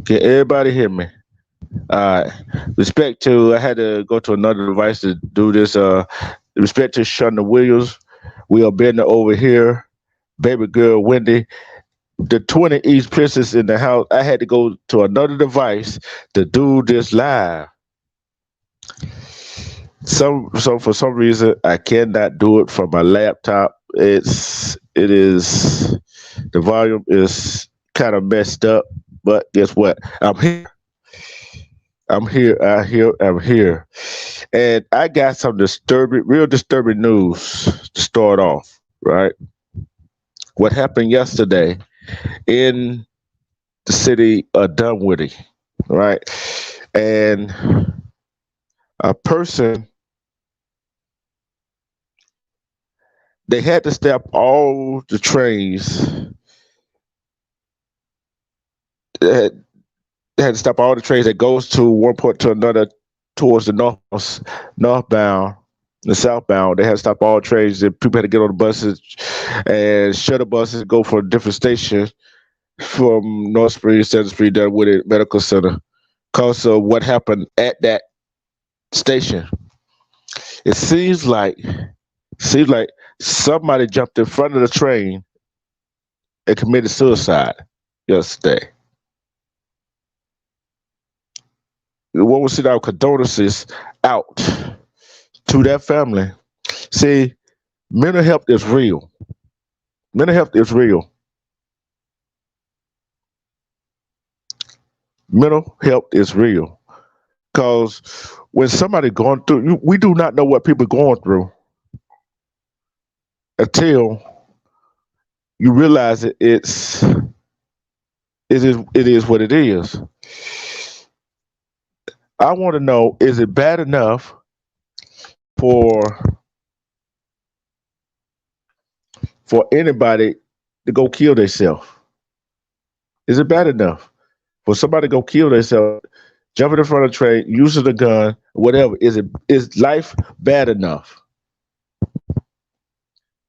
Can everybody hear me? Uh, respect to, I had to go to another device to do this. Respect to Shonda Williams. We are bending over here. Baby girl Wendy, the 20 East Princess in the house. I had to go to another device to do this live. So for some reason I cannot do it from my laptop. It is the volume is kind of messed up, but guess what? I'm here. I'm here. I'm here. And I got some disturbing, real disturbing news to start off, right? What happened yesterday in the city of Dunwoody, right? And a person, they had to stop all the trains. They had, they had to stop all the trains that goes to one point to another towards the northbound, the southbound. They had to stop all trains, and people had to get on the buses and shuttle buses go from a different station from North Spring, Center Street, Dunwoody Medical Center. Because of what happened at that station, it seems like somebody jumped in front of the train and committed suicide yesterday. We want to send our condolences out to that family. See, mental health is real. Mental health is real. Mental health is real. Because when somebody going through, we do not know what people are going through until you realize it is what it is. I want to know: is it bad enough for anybody to go kill themselves? Is it bad enough for somebody to go kill themselves, jumping in front of a train, using a gun, whatever? Is life bad enough?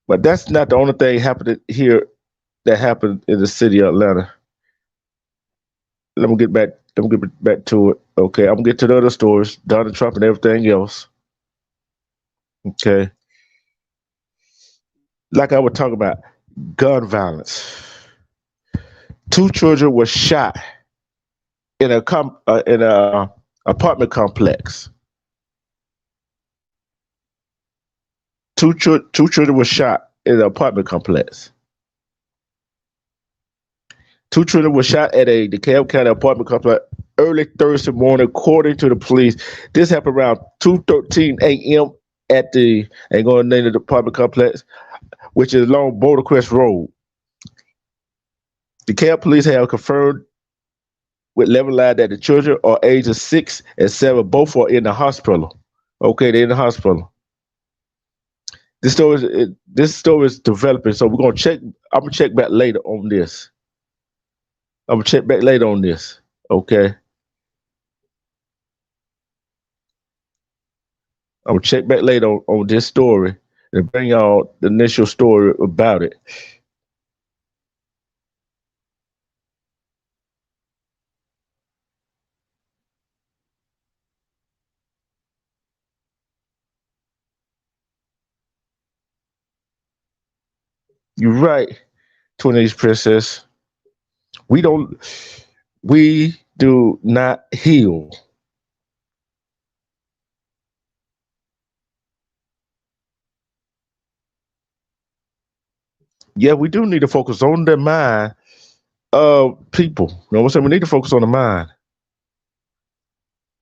But that's not the only thing happening here that happened in the city of Atlanta. Let me get back. Let me get back to it. Okay, I'm gonna get to the other stories, Donald Trump and everything else. Okay, like I was talking about, gun violence. Two children were shot in a apartment complex. Two children were shot in an apartment complex. Two children were shot at a DeKalb County apartment complex early Thursday morning, according to the police. This happened around 2:13 a.m. at the ain't going to name the apartment complex, which is along Boulder Crest Road. DeKalb police have confirmed with Level Line that the children are ages 6 and 7. Both are in the hospital. Okay, they're in the hospital. This story is developing, so we're gonna check. I'm gonna check back later on this. I'm gonna check back later on this. Okay, I'm gonna check back later on this story and bring y'all the initial story about it. You're right, Teenage Princess. We don't. We do not heal. Yeah, we do need to focus on the mind of people. You know what I'm saying? We need to focus on the mind.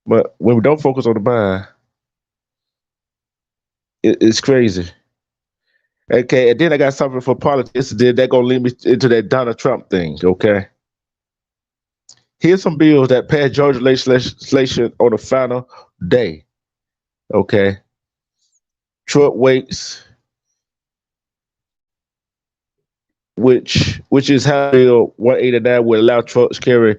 But when we don't focus on the mind, it's crazy. Okay, and then I got something for politics. Then that gonna lead me into that Donald Trump thing. Okay, here's some bills that passed Georgia legislation on the final day. Okay, truck weights, which is how Bill 189 would allow trucks carry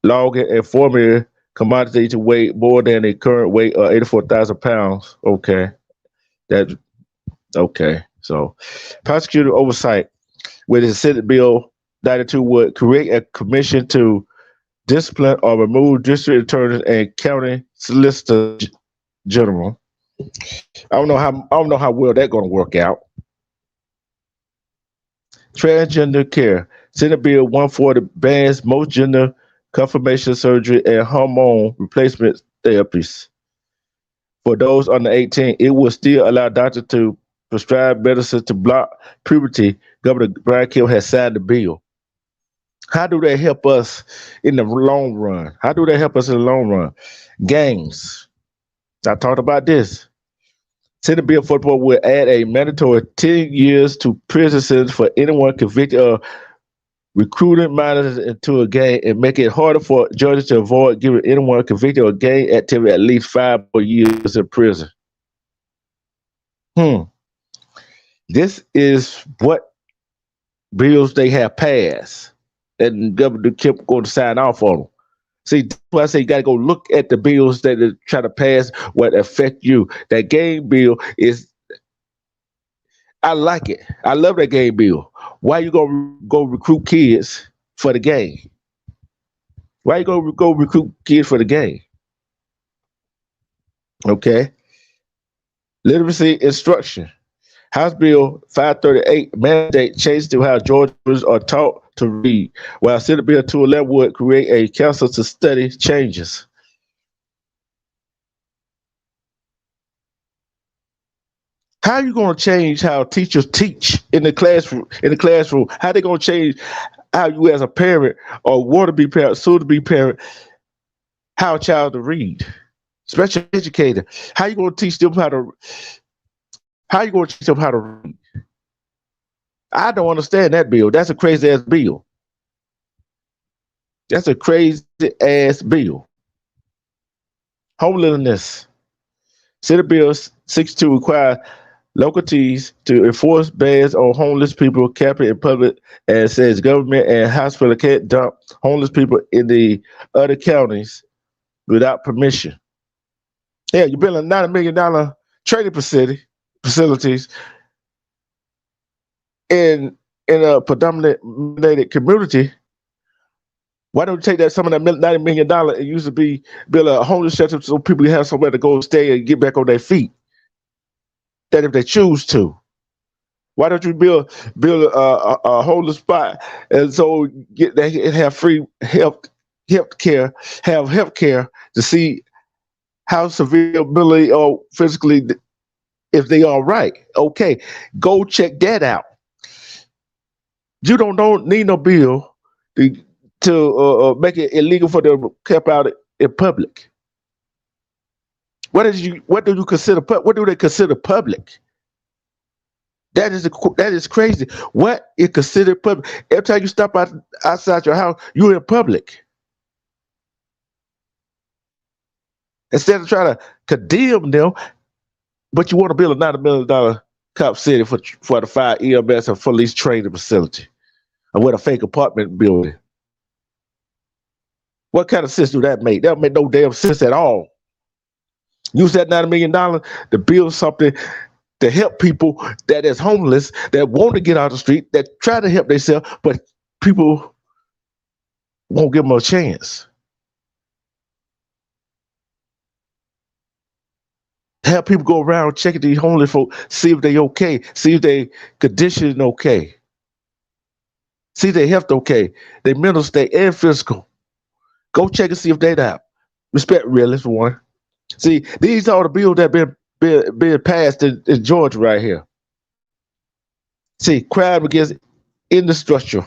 longer and former commodity to weigh more than the current weight of 84,000 pounds. Okay, that okay. So, prosecutor oversight with the Senate Bill 92 would create a commission to discipline or remove district attorneys and county solicitor general. I don't know how well that's going to work out. Transgender care. Senate Bill 140 bans most gender confirmation surgery and hormone replacement therapies for those under 18. It will still allow doctors to prescribe medicine to block puberty. Governor Brian Kemp has signed the bill. How do they help us in the long run? How do they help us in the long run? Gangs. I talked about this. Senate Bill 44 will add a mandatory 10 years to prison sentence for anyone convicted of recruiting minors into a gang and make it harder for judges to avoid giving anyone convicted of gang activity at least 5 more years in prison. Hmm. This is what bills they have passed, and Governor Kemp going to sign off on them. See, that's why I say you got to go look at the bills that they try to pass, what affect you. That gang bill is, I like it. I love that gang bill. Why you gonna go recruit kids for the gang? Why you gonna go recruit kids for the gang? Okay. Literacy instruction. House Bill 538 mandate changes to how Georgians are taught to read, while Senate Bill 211 would create a council to study changes. How are you going to change how teachers teach in the classroom? How they going to change how you, as a parent or want to be parent, soon to be parent, how a child to read? Special educator. How you going to teach them how to? How you going to teach them how to read? I don't understand that bill. That's a crazy ass bill. That's a crazy ass bill. Homelessness. Senate Bill 62 requires localities to enforce bans on homeless people camping in public and says government and hospital can't dump homeless people in the other counties without permission. Yeah, you're building $90 million training facilities in a predominated community. Why don't you take that some of that $90 million and use to be build a homeless shelter so people have somewhere to go stay and get back on their feet? That if they choose to. Why don't you build a homeless spot and so they can have free health care, have health care to see how severely or physically if they are right. Okay, go check that out. You don't need no bill to, make it illegal for them to camp out in public. What do you consider? What do they consider public? That is crazy. What is considered public? Every time you step outside your house, you're in public. Instead of trying to condemn them, but you want to build a $90 million cop city for the fire EMS and police training facility, and with a fake apartment building. What kind of sense do that make? That make no damn sense at all. Use that $90 million to build something to help people that is homeless, that want to get out of the street, that try to help themselves, but people won't give them a chance. Have people go around checking these homeless folks, see if they okay, see if they condition okay, see their health okay, their mental state and physical. Go check and see if they die. Respect realists for one. See, these are the bills that been passed in Georgia right here. See, crime against infrastructure.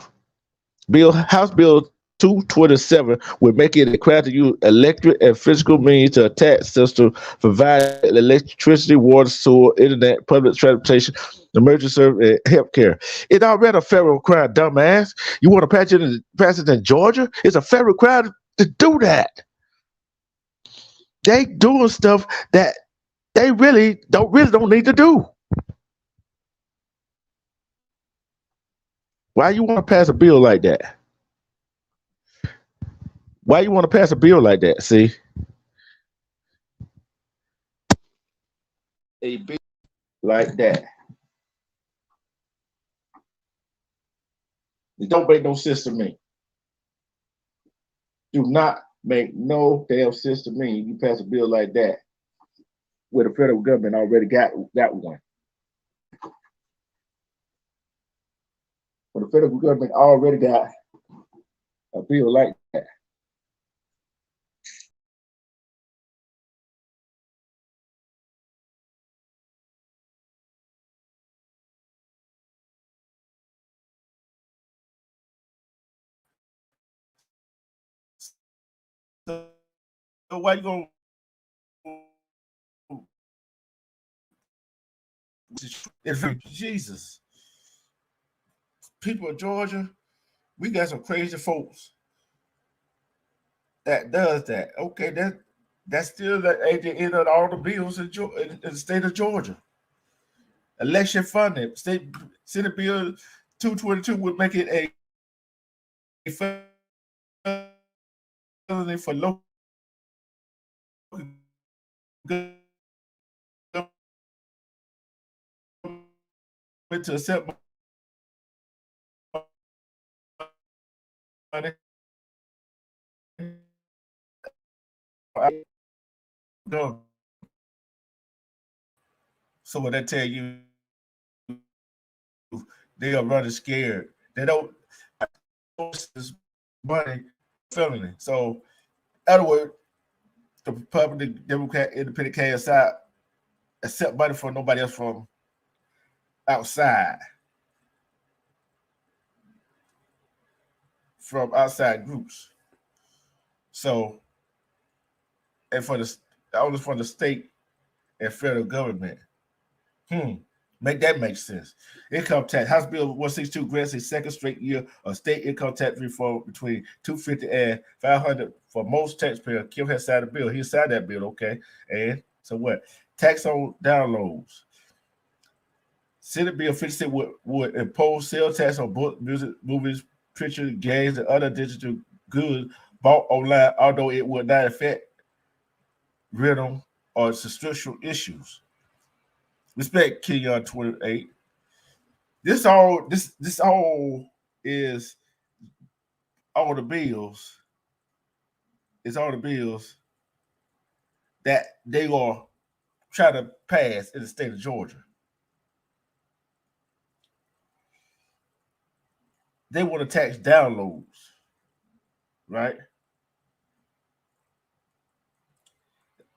House Bill 227 would make it a crime to use electric and physical means to attack system, provide electricity, water, sewer, internet, public transportation, emergency service, and healthcare. It's already a federal crime, dumbass. You want to pass it in Georgia? It's a federal crime to do that. They doing stuff that they really don't need to do. Why you want to pass a bill like that? Why you want to pass a bill like that? See, a bill like that. It don't make no sense to me. Do not make no damn sense to me. You pass a bill like that where the federal government already got one. When the federal government already got a bill like that. So why you gonna Jesus? People of Georgia, we got some crazy folks that does that. Okay, that's still the end of all the bills in the state of Georgia. Election funding, state Senate Bill 222 would make it a felony for local government to accept money. So what that tell you, they are running scared. They don't money felony. So, in other words, the Republican, Democrat, Independent can't accept money from nobody else from outside, from outside groups. So, and for the only from the state and federal government. Make that make sense. Income tax. House Bill 162 grants a second straight year of state income tax reform between 250 and 500 for most taxpayers. Kim has signed a bill. He signed that bill, okay. And so what? Tax on downloads. Senate Bill 56 would impose sales tax on books, music, movies, pictures, games, and other digital goods bought online, although it would not affect rhythm or subscription issues. Respect Kenyon 28. This all is all the bills. It's all the bills that they are trying to pass in the state of Georgia. They want to tax downloads, right?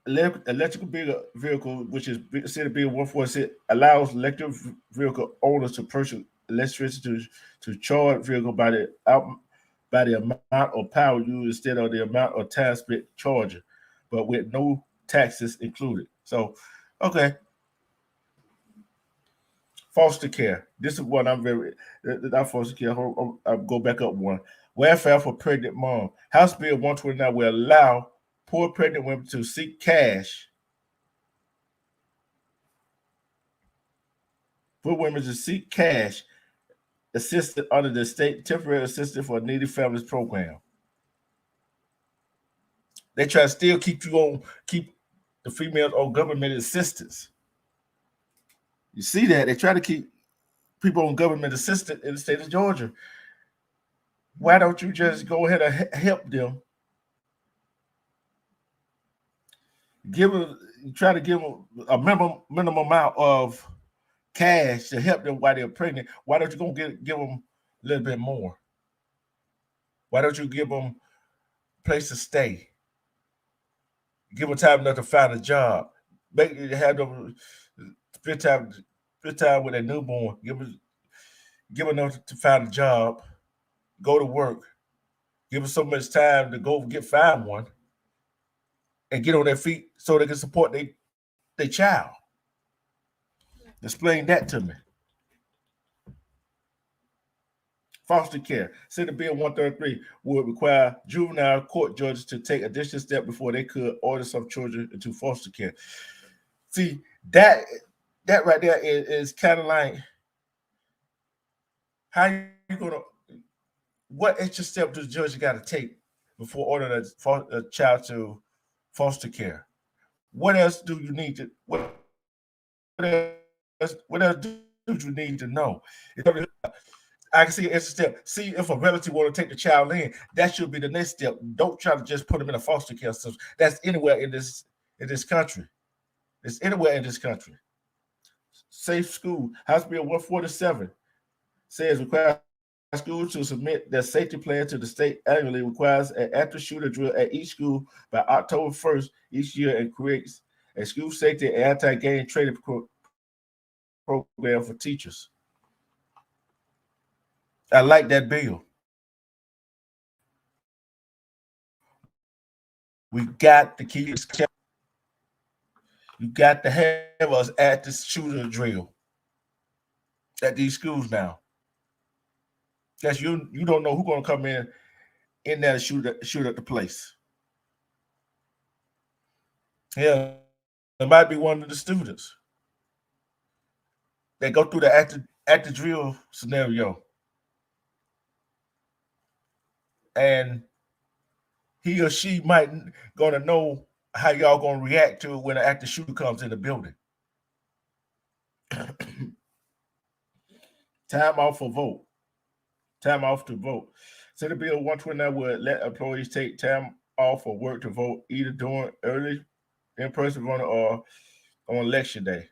Electrical vehicle, which is Senate Bill 146, allows electric vehicle owners to purchase electricity to charge vehicle by the amount of power used instead of the amount of time spent charging, but with no taxes included. So, okay. Foster care. This is what I'm very not foster care. I'll go back up one. Welfare for pregnant mom. House Bill 129 will allow poor pregnant women to seek cash. For women to seek cash assistance under the state temporary assistance for needy families program. They try to still keep the females on government assistance. You see that they try to keep people on government assistance in the state of Georgia. Why don't you just go ahead and help them? Try to give them a minimum amount of cash to help them while they're pregnant. Why don't you go give them a little bit more? Why don't you give them a place to stay? Give them time enough to find a job. Have them spend time with their newborn. Give them enough to find a job, go to work. Give them so much time to go find one and get on their feet so they can support their child. Explain that to me. Foster care. Senate Bill 133 would require juvenile court judges to take additional steps before they could order some children into foster care. See, that right there is kind of like how you gonna what extra step does the judge got to take before ordering a child to foster care? What else do you need to what else do you need to know? I can see an extra step. See if a relative want to take the child in, that should be the next step. Don't try to just put them in a foster care system. That's anywhere in this country. It's anywhere in this country. Safe school. House Bill 147 says requires schools to submit their safety plan to the state annually, requires an active shooter drill at each school by October 1st each year, and creates a school safety and anti-gang training program for teachers. I like that bill. We got to keep this country safe. You got to have us at the shooter drill at these schools now. Because you don't know who's gonna come in there and shoot at the place. Yeah, it might be one of the students that go through the active drill scenario, and he or she might gonna know how y'all gonna react to it when an active shooter comes in the building. Time off for vote. Time off to vote. Senate Bill 129 would let employees take time off for work to vote either during early in-person voting or on election day.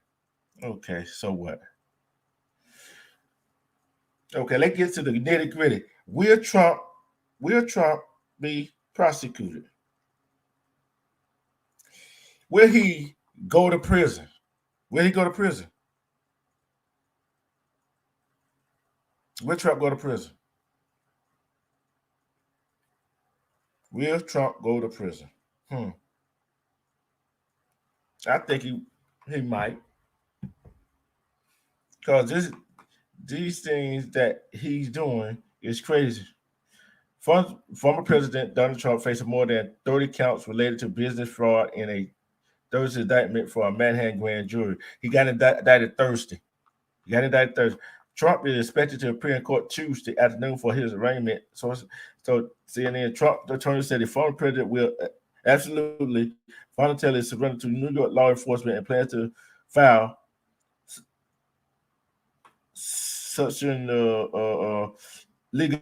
Okay, so what? Okay, let's get to the nitty gritty. Will Trump be prosecuted? Will he go to prison? Will he go to prison? Will Trump go to prison? Will Trump go to prison? Hmm. I think he might, because these things that he's doing is crazy. Former President Donald Trump faces more than 30 counts related to business fraud in a Thursday indictment for a Manhattan grand jury. He got indicted Thursday. He got indicted Thursday. Trump is expected to appear in court Tuesday afternoon for his arraignment. So CNN Trump attorney said the former president will absolutely voluntarily surrender to New York law enforcement and plans to file such an legal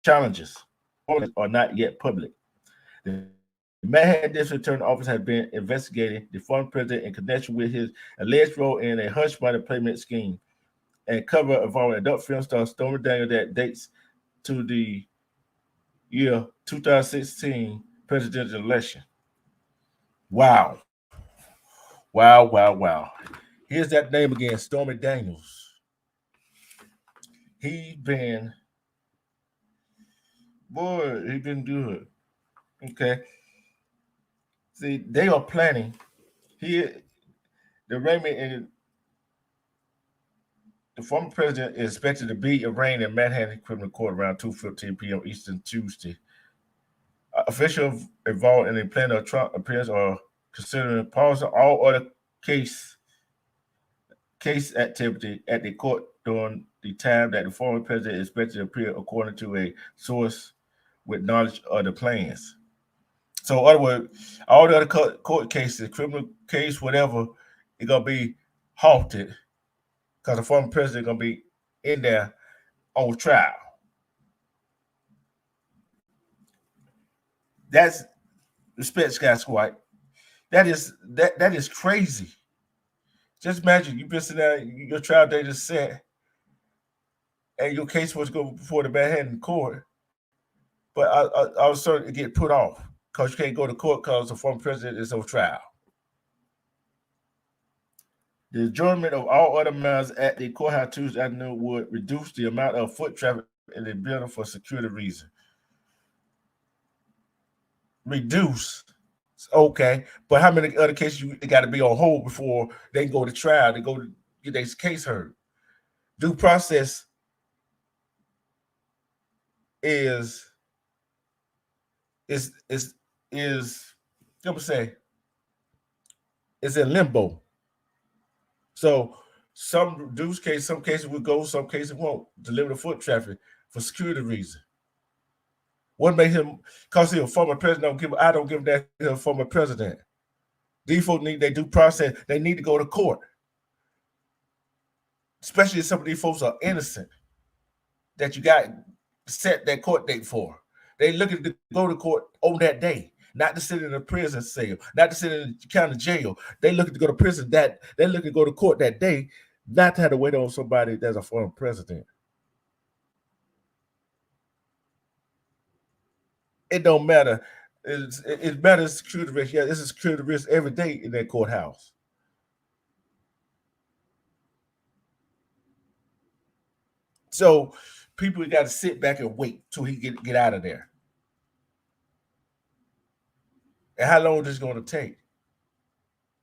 challenges are not yet public. The Manhattan District Attorney Office has been investigating the former president in connection with his alleged role in a hush money payment scheme and cover involving adult film star Stormy Daniels that dates to the year 2016 presidential election. Wow. Wow, wow, wow. Here's that name again, Stormy Daniels. He been, boy, he been good. Okay. See, they are planning. He, the Raymond and the former president is expected to be arraigned in Manhattan Criminal Court around 2:15 p.m. Eastern Tuesday. Officials involved in the plan of Trump appearance are considering pausing all other case case activity at the court during the time that the former president is expected to appear, according to a source with knowledge of the plans. So, in other words, all the other court cases, criminal case, whatever, it's gonna be halted because the former president gonna be in there on trial. That's respect, Sky Squad. That is crazy. Just imagine you've been sitting there, your trial date is set, and your case was go before the Manhattan court, but I was starting to get put off because you can't go to court because the former president is on trial. The adjournment of all other matters at the courthouse Tuesday afternoon would reduce the amount of foot traffic in the building for security reasons. Reduce, okay, but how many other cases they got to be on hold before they go to trial? They go to get their case heard. Due process is is is is let me say is in limbo. So some cases will go, some cases won't deliver the foot traffic for security reasons. What made him? Because he a former president. I don't give that he's a former president. These folks need they due process. They need to go to court, especially if some of these folks are innocent that you got set that court date for. They looking to go to court on that day, not to sit in a prison cell, not to sit in the county jail. They looking to go to prison that they looking to go to court that day, not to have to wait on somebody that's a former president. It don't matter. It matters security risk. Yeah, this is security risk every day in that courthouse. So people got to sit back and wait till he get out of there. And how long is this going to take?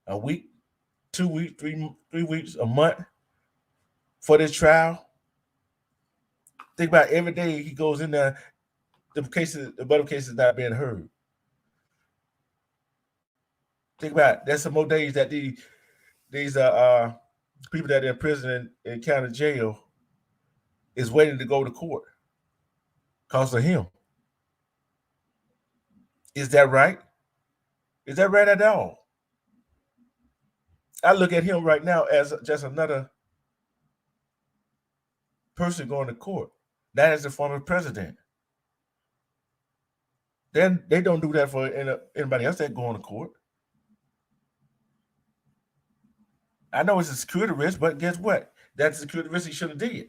A week, 2 weeks, 3 weeks, a month for this trial? Think about every day he goes in there, the other cases not being heard. Think about it. There's some more days that these people that are in prison in county jail is waiting to go to court because of him. Is that right? Is that right at all? I look at him right now as just another person going to court. That is the former president. Then they don't do that for anybody else that going to court. I know it's a security risk, but guess what? That's a security risk he shouldn't have did.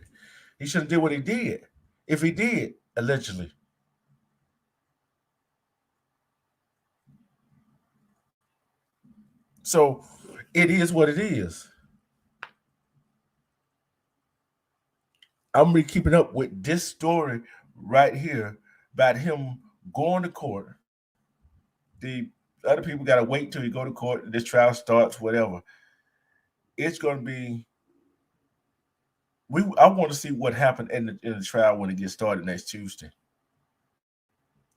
He shouldn't did what he did. If he did, allegedly. So it is what it is. I'm gonna be keeping up with this story right here about him going to court. The other people got to wait till you go to court. This trial starts, whatever. It's gonna be. I want to see what happened in the trial when it gets started next Tuesday.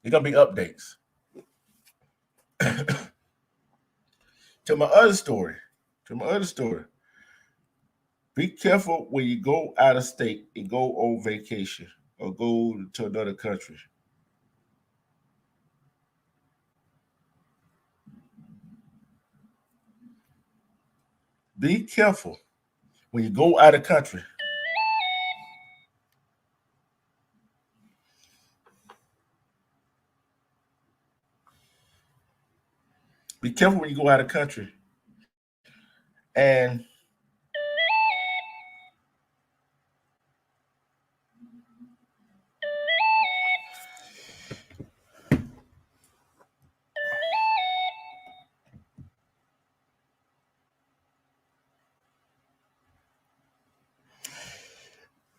It's gonna be updates. To my other story. To my other story. Be careful when you go out of state and go on vacation or go to another country. Be careful when you go out of country. Be careful when you go out of country. And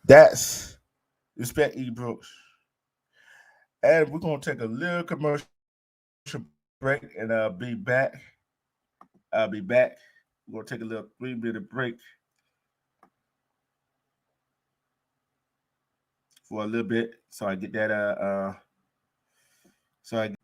that's Respect E. Brooks. And we're going to take a little commercial break and I'll be back. I'll be back. We're going to take a little 3-minute break for a little bit so I get that so I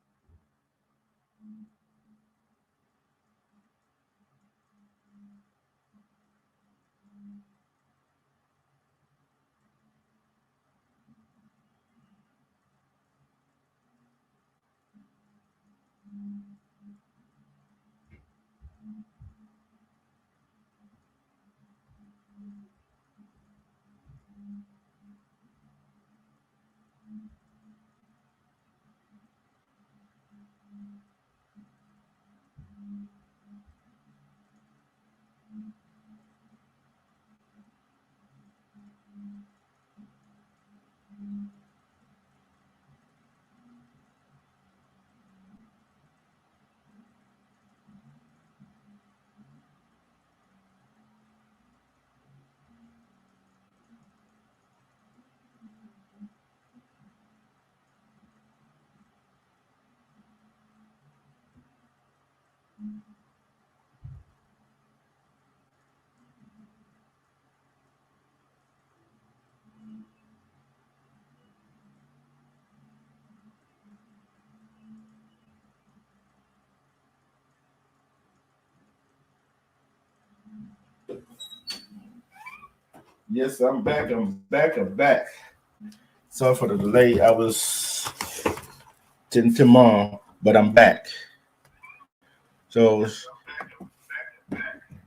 Yes, I'm back. I'm back. I'm back. Sorry for the delay. I was to mom, but I'm back. So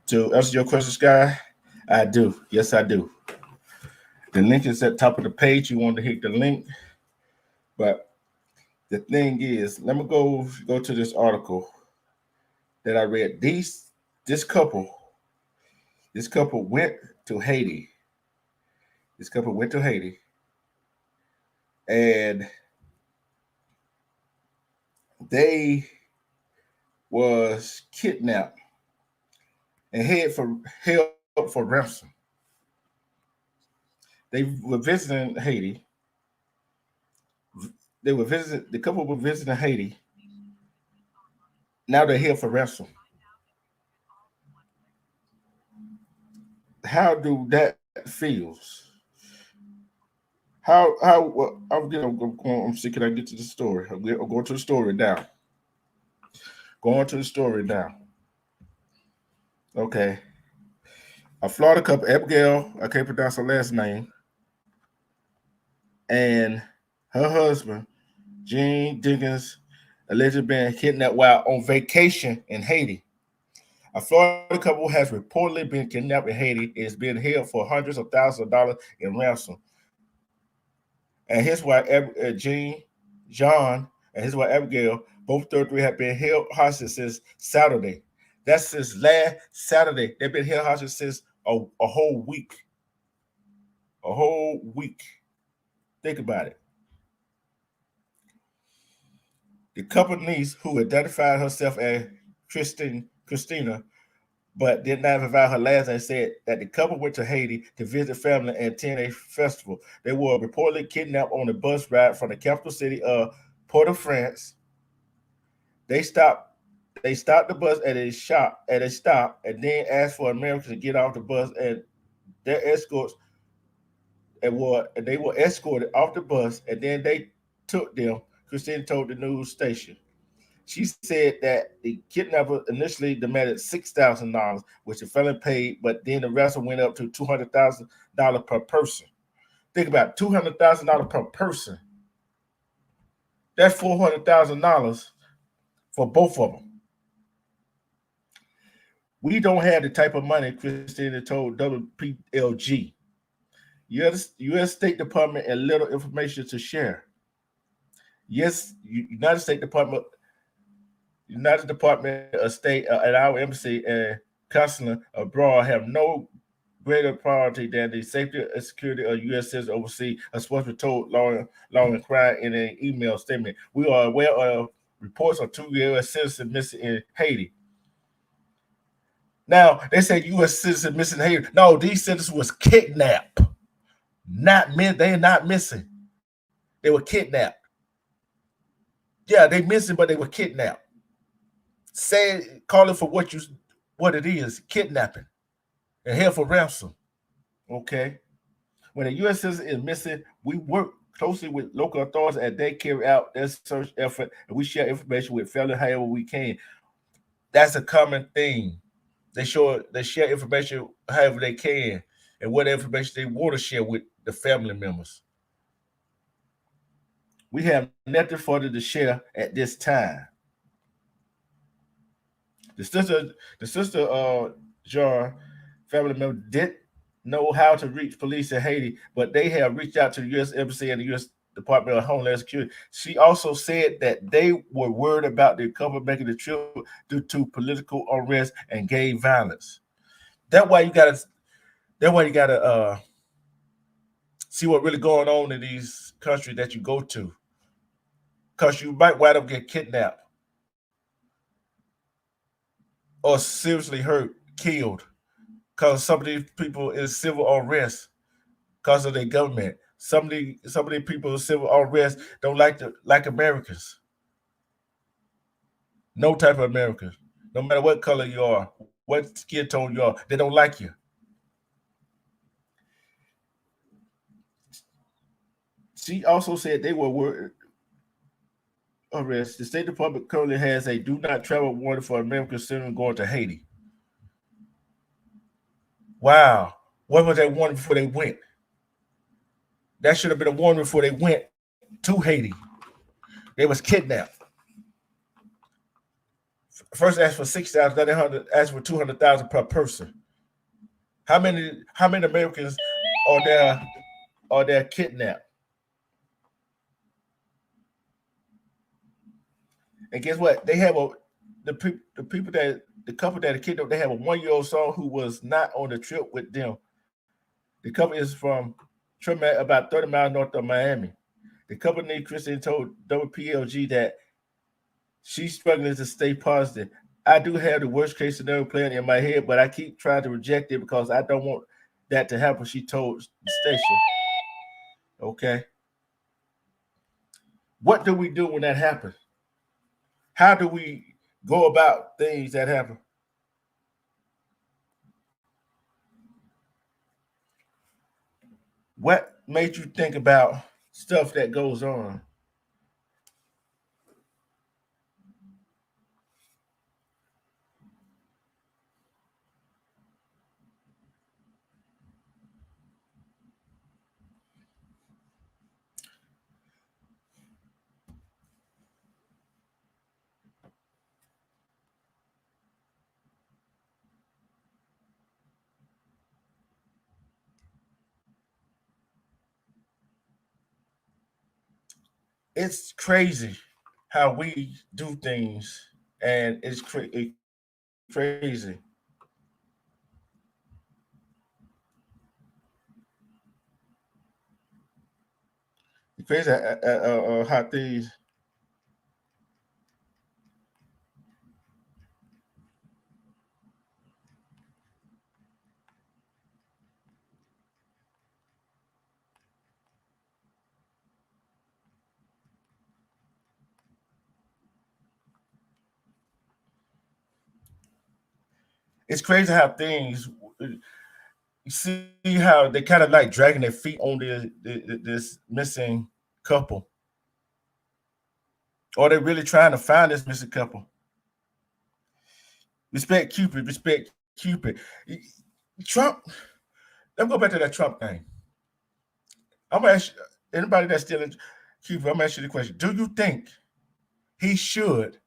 to answer your question, Sky, I do. Yes, I do. The link is at top of the page. You want to hit the link, but the thing is, let me go to this article that I read. This couple this couple went to Haiti. This couple went to Haiti, and they was kidnapped and held for ransom. They were visiting Haiti. The couple were visiting Haiti. Now they're here for ransom. How do that feels? I'm see. Can I get to the story? I'm going to the story now. Going to the story now. Okay. A Florida couple, Abigail, I can't pronounce her last name, and her husband, Gene Dickens, allegedly been kidnapped while on vacation in Haiti. A Florida couple has reportedly been kidnapped in Haiti and is being held for hundreds of thousands of dollars in ransom. And his wife, John, and his wife, Abigail, both 33, have been held hostage since Saturday. That's since last Saturday. They've been held hostage since a whole week. A whole week. Think about it. The couple niece, who identified herself as Christina, but did not provide her last name, said that the couple went to Haiti to visit family and attend a festival. They were reportedly kidnapped on a bus ride from the capital city of Port-au-Prince. They stopped. They stopped the bus at a stop and then asked for Americans to get off the bus, and their escorts and they were escorted off the bus, and then they took them. Christine told the news station. She said that the kidnapper initially demanded $6,000, which the felon paid, but then the ransom went up to $200,000 per person. Think about it, $200,000 per person. That's $400,000 for both of them. We don't have the type of money, Christina told WPLG. U.S. State Department and little information to share. Yes, United Department of State and our embassy and consulate abroad have no greater priority than the safety and security of U.S. citizens overseas, a spokesman told Law and Crime in an email statement. We are aware of reports of 2 U.S. citizens missing in Haiti. Now, they say U.S. citizens missing in Haiti. No, these citizens was kidnapped. They're not missing. They were kidnapped. Yeah, they missing, but they were kidnapped. Call it for what it is, kidnapping and held for ransom. Okay. When a U.S. citizen is missing, we work closely with local authorities as they carry out their search effort, and we share information with family however we can. That's a common thing. They share information however they can, and what information they want to share with the family members. We have nothing further to share at this time. The sister Jar family member didn't know how to reach police in Haiti, but they have reached out to the U.S. Embassy and the U.S. Department of Homeland Security. She also said that they were worried about the couple making the trip due to political unrest and gang violence. That's why you gotta. That's why you gotta see what really going on in these countries that you go to, because you might wind up get kidnapped or seriously hurt, killed, because some of these people is civil unrest because of their government. Some of the people in civil unrest don't like Americans. No type of Americans. No matter what color you are, what skin tone you are, they don't like you. She also said they were arrested. The State Department currently has a do not travel warning for Americans considering going to Haiti. Wow. What was that warning before they went? That should have been a warning before they went to Haiti. They was kidnapped. First asked for 6,000, then they asked for 200,000 per person. How many Americans are there kidnapped? And guess what? They have the people that the couple that are kidnapped. They have a 1-year-old son who was not on the trip with them. The couple is from Trinidad, about 30 miles north of Miami. The couple named Christine told WPLG that she's struggling to stay positive. I do have the worst case scenario plan in my head, but I keep trying to reject it because I don't want that to happen. She told the station. Okay. What do we do when that happens? How do we go about things that happen? What made you think about stuff that goes on? It's crazy how we do things, and it's crazy. It's crazy how things. It's crazy how things. You see how they kind of like dragging their feet on this missing couple, or they're really trying to find this missing couple. Respect Cupid, respect Cupid. Trump. Let me go back to that Trump thing. I'm gonna ask anybody that's still in Cupid. I'm gonna ask you the question: do you think he should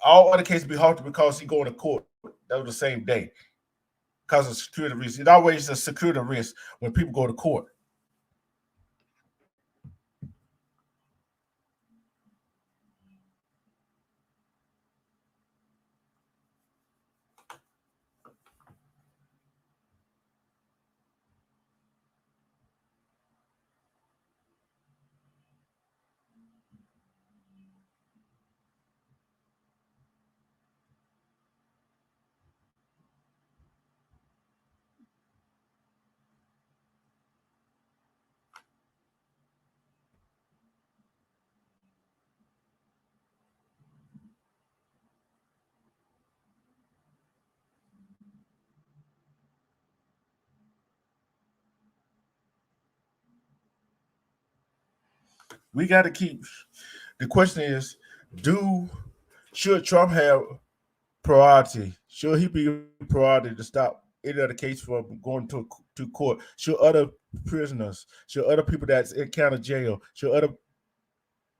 all other cases be halted because he going to court? That was the same day because of security risk. It's always a security risk when people go to court. We got to keep. The question is, do should Trump have priority? Should he be priority to stop any other case from going to court? Should other prisoners, should other people that's in county jail, should other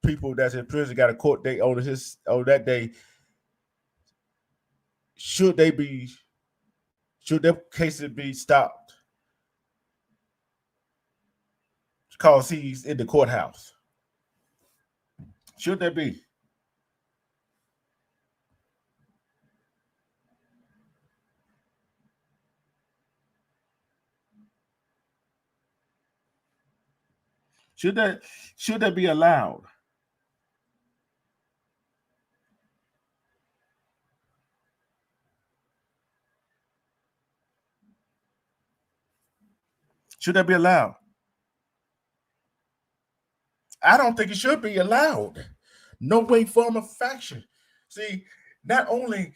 people that's in prison got a court date on that day, should they be should their cases be stopped because he's in the courthouse? Should there be? Should that should that be allowed? Should that be allowed? I don't think it should be allowed. No way, form, of faction. See, not only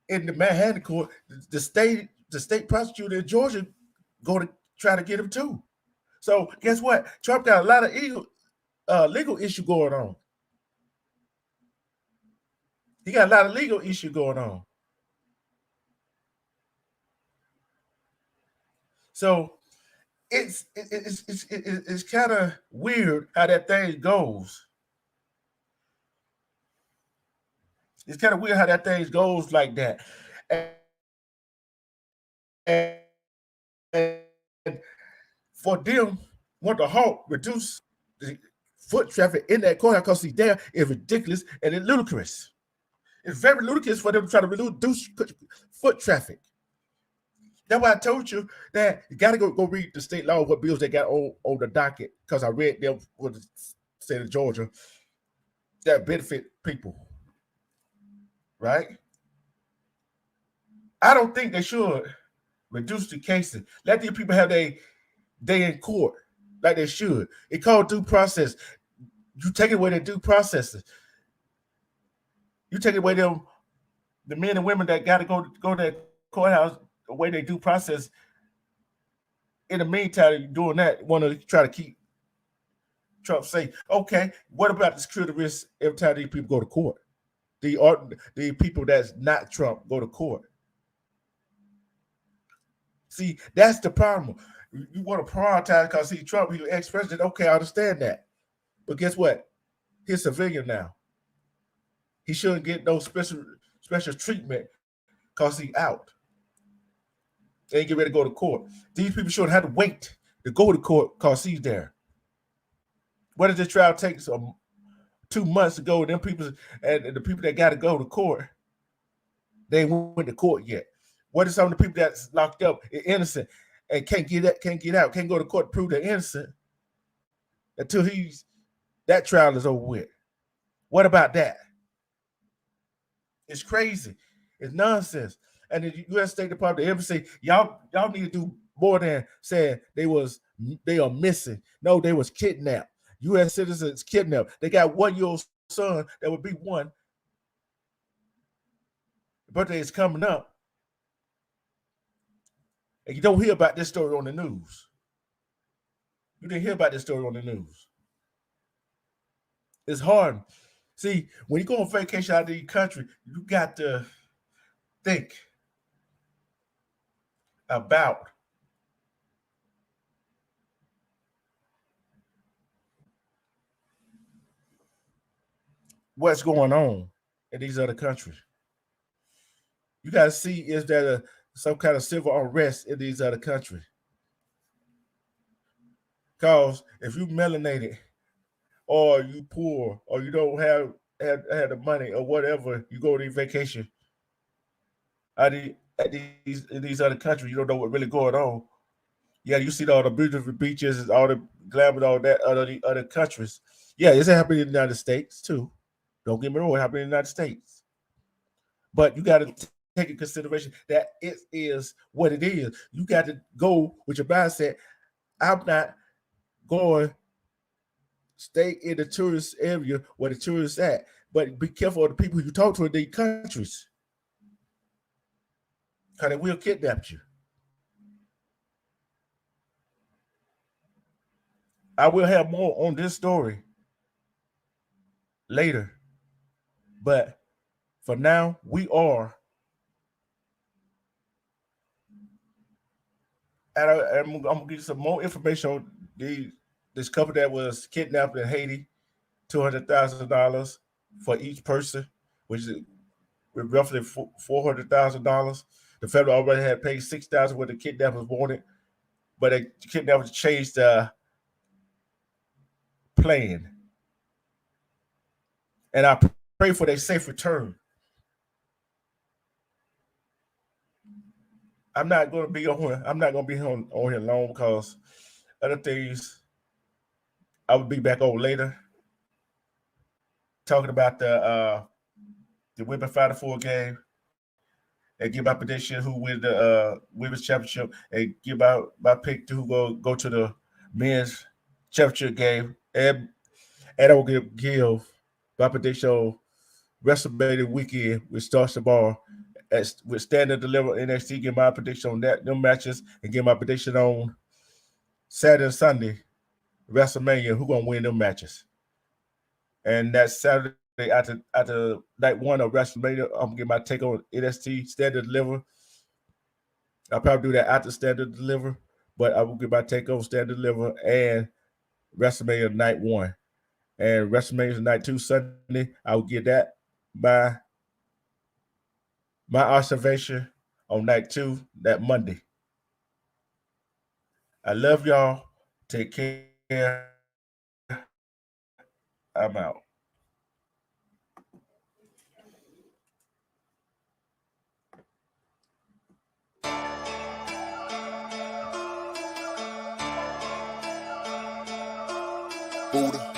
in the Manhattan court, the state prosecutor in Georgia go to try to get him too. So guess what? Trump got a lot of legal issue going on. He got a lot of legal issue going on. So it's kind of weird how that thing goes. It's kind of weird how that thing goes like that. And for them, want to halt, reduce the foot traffic in that courthouse because see, there is ridiculous and it's ludicrous. It's very ludicrous for them to try to reduce foot traffic. That's why I told you that you got to go read the state law, what bills they got on the docket, because I read them for the state of Georgia that benefit people, right? I don't think they should reduce the cases. Let these people have their day in court like they should. It called due process. You take away their due processes. You take away them the men and women that got to go to that courthouse the way they do process. In the meantime, you're doing that, want to try to keep Trump safe. Okay, what about the security risk every time these people go to court? The people that's not Trump go to court. See, that's the problem. You want to prioritize because see Trump, he's ex-president. Okay, I understand that. But guess what? He's a civilian now. He shouldn't get no special treatment because he's out. They ain't get ready to go to court. These people shouldn't have to wait to go to court because he's there. What did this trial take 2 months ago? Them people and the people that got to go to court, they ain't went to court yet. What are some of the people that's locked up, innocent, and can't get out, can't go to court to prove they're innocent until that trial is over with? What about that? It's crazy. It's nonsense. And the U.S. State Department, the embassy, y'all need to do more than saying they are missing. No, they was kidnapped. U.S. citizens kidnapped. They got 1-year-old son that would be one. The birthday is coming up. And you don't hear about this story on the news. You didn't hear about this story on the news. It's hard. See, when you go on vacation out of the country, you got to think about what's going on in these other countries. You got to see, is there some kind of civil unrest in these other countries? Because if you melanated or you poor or you don't have the money or whatever, you go on vacation in these other countries, you don't know what really going on. Yeah, you see all the beautiful beaches, all the glamour, all that the other countries. Yeah, it's happening in the United States too. Don't get me wrong, it happening in the United States. But you got to take in consideration that it is what it is. You got to go with your mindset. I'm not going stay in the tourist area where the tourists at, but be careful of the people you talk to in these countries, because they will kidnap you. I will have more on this story later, but for now, we are I'm gonna give you some more information on this couple that was kidnapped in Haiti, $200,000 for each person, which is roughly $400,000. The federal already had paid $6,000 what the kidnappers wanted, but the kidnappers changed the plan. And I pray for their safe return. I'm not going to be on here. I'm not going to be on here long because other things I will be back on later, talking about the women Final Four game and give my prediction who win the women's championship and give my pick to who go to the men's championship game and I will give my prediction on WrestleMania weekend, which starts tomorrow. With Standard Deliver NXT, give my prediction on them matches and give my prediction on Saturday and Sunday WrestleMania, who gonna win them matches. And that's Saturday after night one of WrestleMania. I'm gonna get my take on NXT Standard Deliver. I'll probably do that after Standard Deliver, but I will get my take on Standard Deliver and WrestleMania night one. And WrestleMania night two Sunday, I will get that by My observation on night 2, that Monday. I love y'all. Take care. I'm out. Buddha.